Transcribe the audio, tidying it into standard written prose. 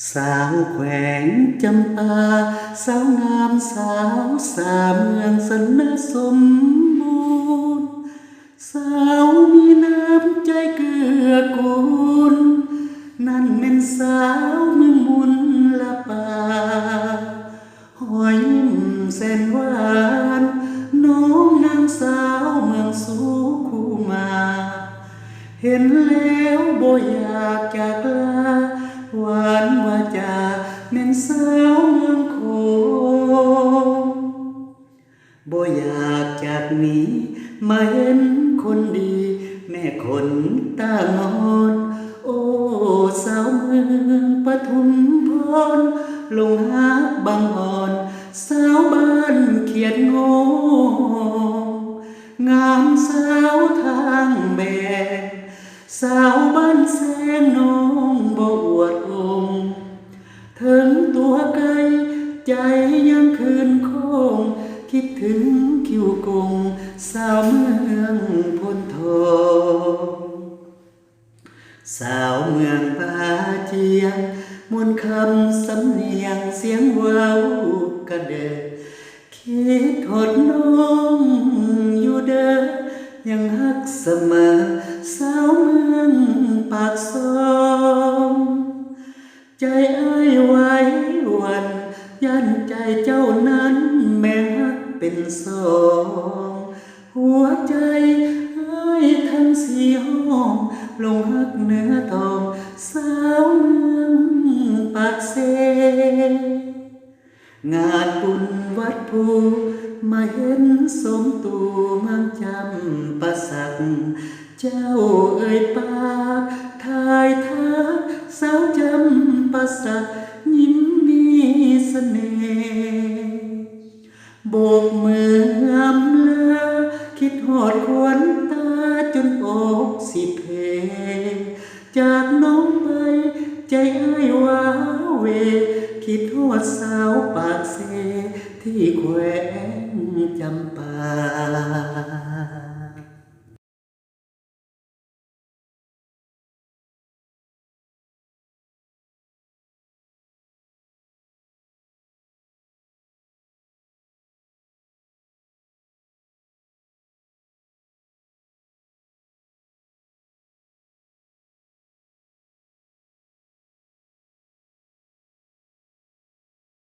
สาวแขวงจำปาสาวงามสาวสาเมืองสนสมบูรณ์สาวมีน้ำใจเกื้อกูลนั่นเป็นสาวเมืองมุนละปาหอยยิ้มแสนหวานน้องนางสาวเมืองสุขุมาเห็นแล้วบ่อยากจากลาหวานว่าจะแม่นสาวเมืองโคงบ่อยากจากนี้มาเห็นคนดีแม่คนตางอนโอ้สาวเมืองปทุมพรลงหักบางอ่อนสาวบ้านเขียดโง่งามสาวทางแบกสาวบ้านแสงน้องบ่อวดองค์ถึงตัวไกลใจยังคืนคงคิดถึงคิวกงสาวเมืองพนทองสาวเมืองป่าเจียงมนต์คำสำเนียงเสียงเว้ากระเดอคิดหดน้องอยู่เด้อยังฮักเสมอสาวเมืองปากซองใจอ้ายไว้วันยันใจเจ้านั้นแม่ฮักเป็นสองหัวใจอ้ายทั้งสี่ห้องลงฮักเนื้อทองสาวเมืองปากเซงานบุญวัดภูมาเห็นสมตูเมืองจำปาสักเจ้าเอ่ยปากทายทักสาวจำปาสักยิ้มมีเสน่ห์โบกมืออำลาคิดหอดควนตาจนอกสิเพจากน้องไปใจอ้ายว้าเวคิดหอดสาวปากเซที่แขวงจำปา